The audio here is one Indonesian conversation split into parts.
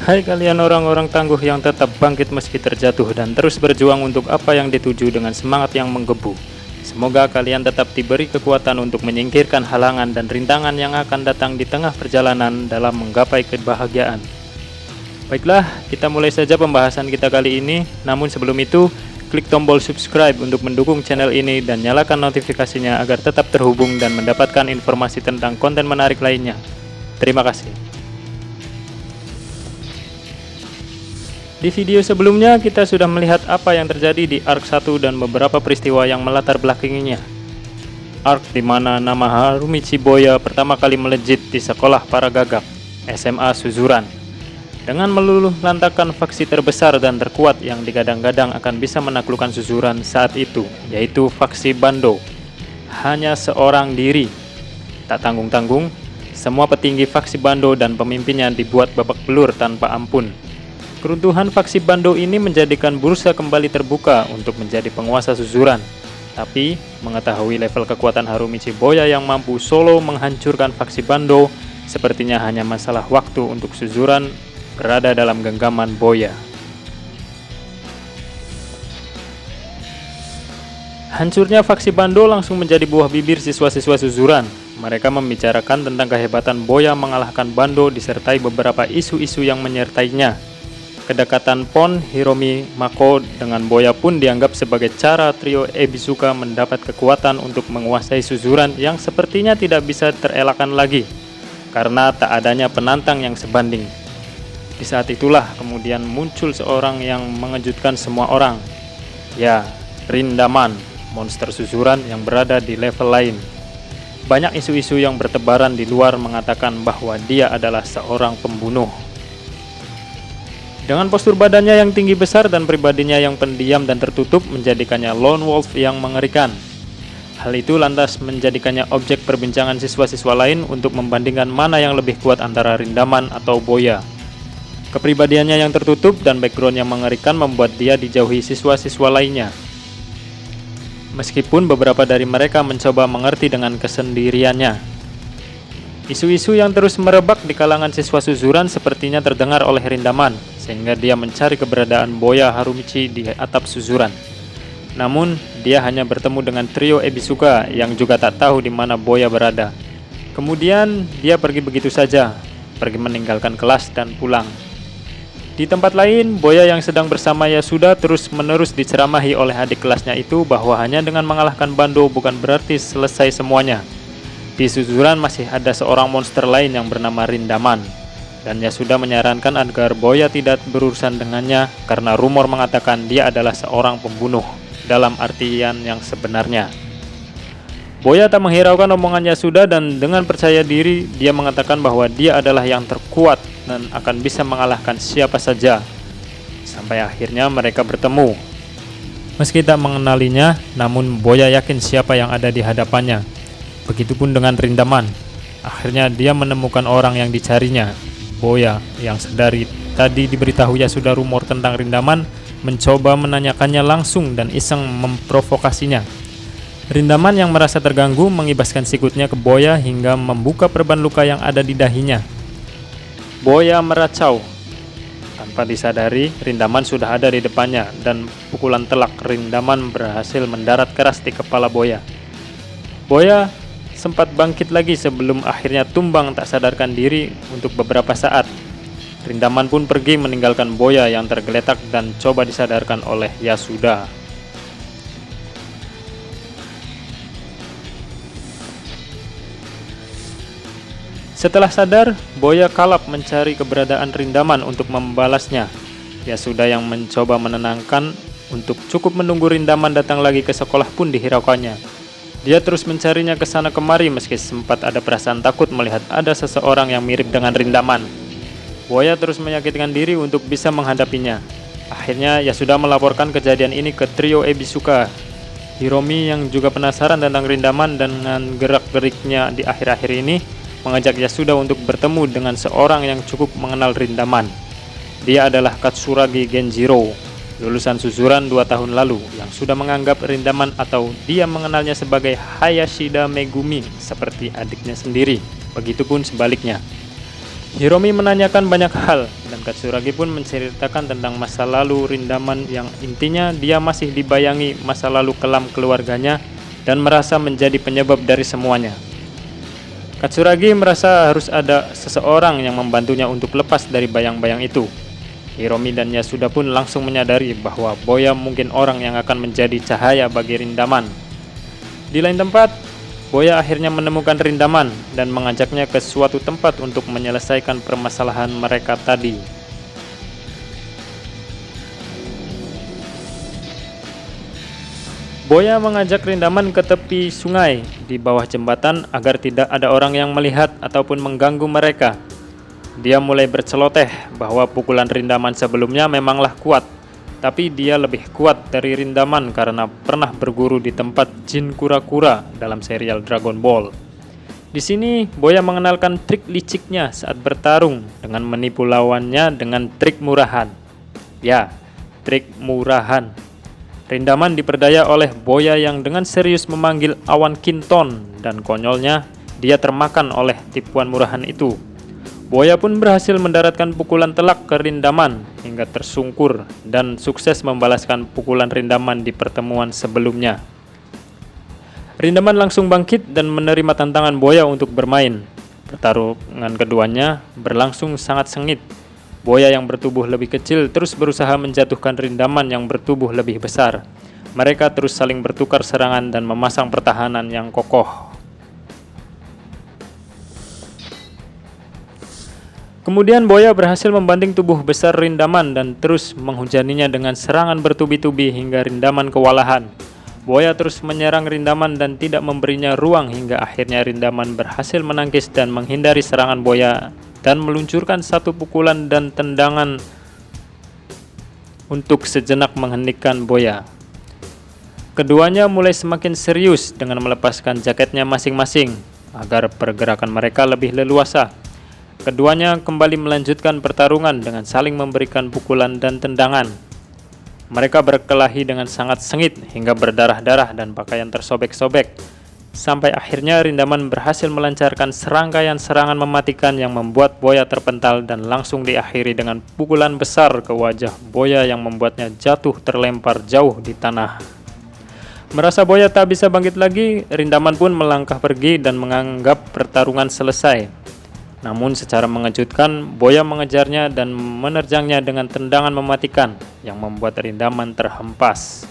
Hai kalian orang-orang tangguh yang tetap bangkit meski terjatuh dan terus berjuang untuk apa yang dituju dengan semangat yang menggebu. Semoga kalian tetap diberi kekuatan untuk menyingkirkan halangan dan rintangan yang akan datang di tengah perjalanan dalam menggapai kebahagiaan. Baiklah, kita mulai saja pembahasan kita kali ini. Namun sebelum itu, klik tombol subscribe untuk mendukung channel ini dan nyalakan notifikasinya agar tetap terhubung dan mendapatkan informasi tentang konten menarik lainnya. Terima kasih. Di video sebelumnya kita sudah melihat apa yang terjadi di Arc 1 dan beberapa peristiwa yang melatar belakanginya. Arc di mana nama Harumichi Boya pertama kali melejit di sekolah para gagak, SMA Suzuran. Dengan meluluh lantakan faksi terbesar dan terkuat yang digadang-gadang akan bisa menaklukkan Suzuran saat itu, yaitu faksi Bando. Hanya seorang diri. Tak tanggung-tanggung, semua petinggi faksi Bando dan pemimpinnya dibuat babak belur tanpa ampun. Keruntuhan faksi Bando ini menjadikan bursa kembali terbuka untuk menjadi penguasa Suzuran. Tapi, mengetahui level kekuatan Harumichi Boya yang mampu solo menghancurkan faksi Bando, sepertinya hanya masalah waktu untuk Suzuran berada dalam genggaman Boya. Hancurnya faksi Bando langsung menjadi buah bibir siswa-siswa Suzuran. Mereka membicarakan tentang kehebatan Boya mengalahkan Bando disertai beberapa isu-isu yang menyertainya. Kedekatan Pon Hiromi Mako dengan Boya pun dianggap sebagai cara trio Ebisuka mendapat kekuatan untuk menguasai Suzuran yang sepertinya tidak bisa terelakkan lagi karena tak adanya penantang yang sebanding. Di saat itulah kemudian muncul seorang yang mengejutkan semua orang. Ya, Rindaman, monster Suzuran yang berada di level lain. Banyak isu-isu yang bertebaran di luar mengatakan bahwa dia adalah seorang pembunuh. Dengan postur badannya yang tinggi besar dan pribadinya yang pendiam dan tertutup menjadikannya lone wolf yang mengerikan. Hal itu lantas menjadikannya objek perbincangan siswa-siswa lain untuk membandingkan mana yang lebih kuat antara Rindaman atau Boya. Kepribadiannya yang tertutup dan background yang mengerikan membuat dia dijauhi siswa-siswa lainnya. Meskipun beberapa dari mereka mencoba mengerti dengan kesendiriannya. Isu-isu yang terus merebak di kalangan siswa Suzuran sepertinya terdengar oleh Rindaman, sehingga dia mencari keberadaan Boya Harumichi di atap Suzuran. Namun, dia hanya bertemu dengan trio Ebisuka yang juga tak tahu di mana Boya berada. Kemudian, dia pergi begitu saja, pergi meninggalkan kelas dan pulang. Di tempat lain, Boya yang sedang bersama Yasuda terus-menerus diceramahi oleh adik kelasnya itu bahwa hanya dengan mengalahkan Bando bukan berarti selesai semuanya. Di Suzuran masih ada seorang monster lain yang bernama Rindaman, dan Yasuda menyarankan agar Boya tidak berurusan dengannya karena rumor mengatakan dia adalah seorang pembunuh dalam artian yang sebenarnya. Boya tak menghiraukan omongan Yasuda dan dengan percaya diri dia mengatakan bahwa dia adalah yang terkuat dan akan bisa mengalahkan siapa saja. Sampai akhirnya mereka bertemu. Meski tak mengenalinya, namun Boya yakin siapa yang ada di hadapannya. Begitupun dengan Rindaman. Akhirnya dia menemukan orang yang dicarinya, Boya, yang sedari tadi diberitahu Yasuda rumor tentang Rindaman, mencoba menanyakannya langsung dan iseng memprovokasinya. Rindaman yang merasa terganggu mengibaskan sikutnya ke Boya hingga membuka perban luka yang ada di dahinya. Boya meracau. Tanpa disadari, Rindaman sudah ada di depannya dan pukulan telak Rindaman berhasil mendarat keras di kepala Boya. Boya sempat bangkit lagi sebelum akhirnya tumbang tak sadarkan diri untuk beberapa saat. Rindaman pun pergi meninggalkan Boya yang tergeletak dan coba disadarkan oleh Yasuda. Setelah sadar, Boya kalap mencari keberadaan Rindaman untuk membalasnya. Yasuda yang mencoba menenangkan untuk cukup menunggu Rindaman datang lagi ke sekolah pun dihiraukannya. Dia terus mencarinya ke sana kemari meski sempat ada perasaan takut melihat ada seseorang yang mirip dengan Rindaman. Boya terus meyakinkan diri untuk bisa menghadapinya. Akhirnya Yasuda melaporkan kejadian ini ke trio Ebisuka. Hiromi yang juga penasaran tentang Rindaman dengan gerak-geriknya di akhir-akhir ini mengajak Yasuda untuk bertemu dengan seorang yang cukup mengenal Rindaman. Dia adalah Katsuragi Genjiro, lulusan Suzuran 2 tahun lalu yang sudah menganggap Rindaman atau dia mengenalnya sebagai Hayashida Megumi seperti adiknya sendiri. Begitupun sebaliknya. Hiromi menanyakan banyak hal, dan Katsuragi pun menceritakan tentang masa lalu Rindaman yang intinya dia masih dibayangi masa lalu kelam keluarganya dan merasa menjadi penyebab dari semuanya. Katsuragi merasa harus ada seseorang yang membantunya untuk lepas dari bayang-bayang itu. Hiromi dan Yasuda pun langsung menyadari bahwa Boya mungkin orang yang akan menjadi cahaya bagi Rindaman. Di lain tempat, Boya akhirnya menemukan Rindaman dan mengajaknya ke suatu tempat untuk menyelesaikan permasalahan mereka tadi. Boya mengajak Rindaman ke tepi sungai di bawah jembatan agar tidak ada orang yang melihat ataupun mengganggu mereka. Dia mulai berceloteh bahwa pukulan Rindaman sebelumnya memanglah kuat, tapi dia lebih kuat dari Rindaman karena pernah berguru di tempat Jin Kura-Kura dalam serial Dragon Ball. Di sini, Boya mengenalkan trik liciknya saat bertarung dengan menipu lawannya dengan trik murahan. Ya, trik murahan. Rindaman diperdaya oleh Boya yang dengan serius memanggil awan Kinton, dan konyolnya dia termakan oleh tipuan murahan itu. Boya pun berhasil mendaratkan pukulan telak ke Rindaman hingga tersungkur dan sukses membalaskan pukulan Rindaman di pertemuan sebelumnya. Rindaman langsung bangkit dan menerima tantangan Boya untuk bermain. Pertarungan keduanya berlangsung sangat sengit. Boya yang bertubuh lebih kecil terus berusaha menjatuhkan Rindaman yang bertubuh lebih besar. Mereka terus saling bertukar serangan dan memasang pertahanan yang kokoh. Kemudian Boya berhasil membanting tubuh besar Rindaman dan terus menghujaninya dengan serangan bertubi-tubi hingga Rindaman kewalahan. Boya terus menyerang Rindaman dan tidak memberinya ruang hingga akhirnya Rindaman berhasil menangkis dan menghindari serangan Boya dan meluncurkan satu pukulan dan tendangan untuk sejenak menghentikan Boya. Keduanya mulai semakin serius dengan melepaskan jaketnya masing-masing agar pergerakan mereka lebih leluasa. Keduanya kembali melanjutkan pertarungan dengan saling memberikan pukulan dan tendangan. Mereka berkelahi dengan sangat sengit hingga berdarah-darah dan pakaian tersobek-sobek. Sampai akhirnya Rindaman berhasil melancarkan serangkaian serangan mematikan yang membuat Boya terpental dan langsung diakhiri dengan pukulan besar ke wajah Boya yang membuatnya jatuh terlempar jauh di tanah. Merasa Boya tak bisa bangkit lagi, Rindaman pun melangkah pergi dan menganggap pertarungan selesai. Namun secara mengejutkan, Boya mengejarnya dan menerjangnya dengan tendangan mematikan yang membuat Rindaman terhempas.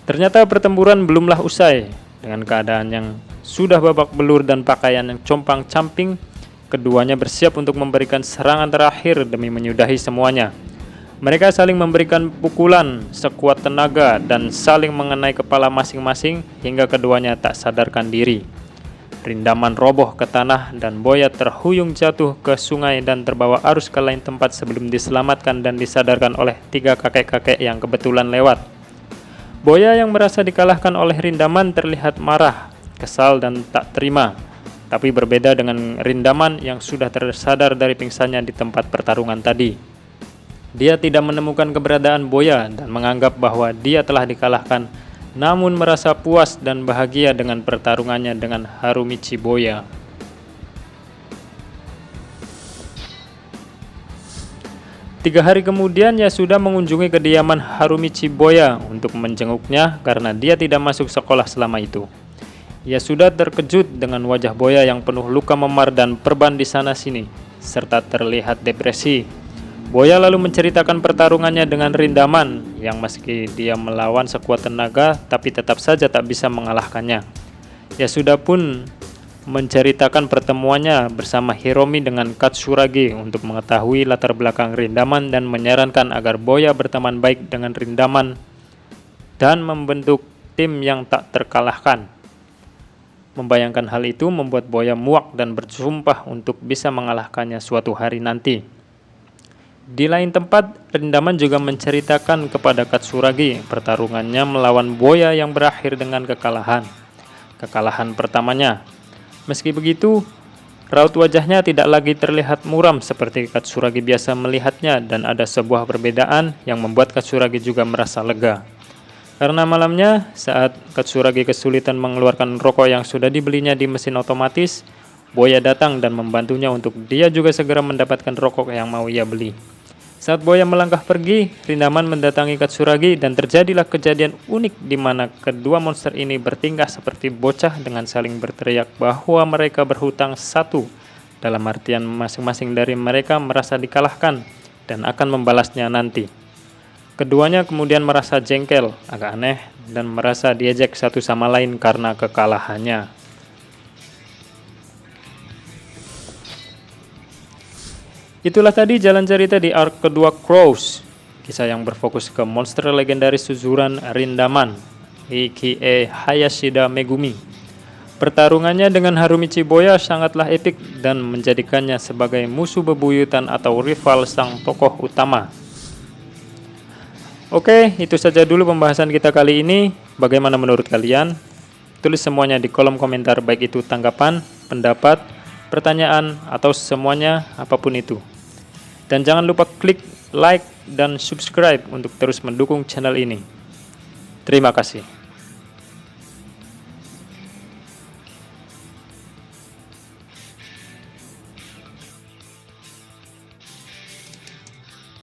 Ternyata pertempuran belumlah usai. Dengan keadaan yang sudah babak belur dan pakaian yang compang-camping, keduanya bersiap untuk memberikan serangan terakhir demi menyudahi semuanya. Mereka saling memberikan pukulan sekuat tenaga dan saling mengenai kepala masing-masing hingga keduanya tak sadarkan diri. Rindaman roboh ke tanah dan Boya terhuyung jatuh ke sungai dan terbawa arus ke lain tempat sebelum diselamatkan dan disadarkan oleh 3 kakek-kakek yang kebetulan lewat. Boya yang merasa dikalahkan oleh Rindaman terlihat marah, kesal dan tak terima. Tapi berbeda dengan Rindaman yang sudah tersadar dari pingsannya di tempat pertarungan tadi. Dia tidak menemukan keberadaan Boya dan menganggap bahwa dia telah dikalahkan, namun merasa puas dan bahagia dengan pertarungannya dengan Harumichi Boya. Tiga hari kemudian Yasuda mengunjungi kediaman Harumichi Boya untuk menjenguknya karena dia tidak masuk sekolah selama itu. Yasuda terkejut dengan wajah Boya yang penuh luka memar dan perban di sana-sini, serta terlihat depresi. Boya lalu menceritakan pertarungannya dengan Rindaman yang meski dia melawan sekuat tenaga tapi tetap saja tak bisa mengalahkannya. Yasuda pun menceritakan pertemuannya bersama Hiromi dengan Katsuragi untuk mengetahui latar belakang Rindaman dan menyarankan agar Boya berteman baik dengan Rindaman dan membentuk tim yang tak terkalahkan. Membayangkan hal itu membuat Boya muak dan bersumpah untuk bisa mengalahkannya suatu hari nanti. Di lain tempat, Rindaman juga menceritakan kepada Katsuragi pertarungannya melawan Boya yang berakhir dengan kekalahan pertamanya. Meski begitu, raut wajahnya tidak lagi terlihat muram seperti Katsuragi biasa melihatnya dan ada sebuah perbedaan yang membuat Katsuragi juga merasa lega. Karena malamnya, saat Katsuragi kesulitan mengeluarkan rokok yang sudah dibelinya di mesin otomatis, Boya datang dan membantunya untuk dia juga segera mendapatkan rokok yang mau ia beli. Saat Boya melangkah pergi, Rindaman mendatangi Katsuragi dan terjadilah kejadian unik di mana kedua monster ini bertingkah seperti bocah dengan saling berteriak bahwa mereka berhutang satu, dalam artian masing-masing dari mereka merasa dikalahkan dan akan membalasnya nanti. Keduanya kemudian merasa jengkel, agak aneh, dan merasa diejek satu sama lain karena kekalahannya. Itulah tadi jalan cerita di arc kedua Crows, kisah yang berfokus ke monster legendaris suzuran Rindaman, aka Hayashida Megumi. Pertarungannya dengan Harumichi Boya sangatlah epik dan menjadikannya sebagai musuh bebuyutan atau rival sang tokoh utama. Oke, itu saja dulu pembahasan kita kali ini. Bagaimana menurut kalian? Tulis semuanya di kolom komentar, baik itu tanggapan, pendapat, pertanyaan, atau semuanya, apapun itu. Dan jangan lupa klik like dan subscribe untuk terus mendukung channel ini. Terima kasih.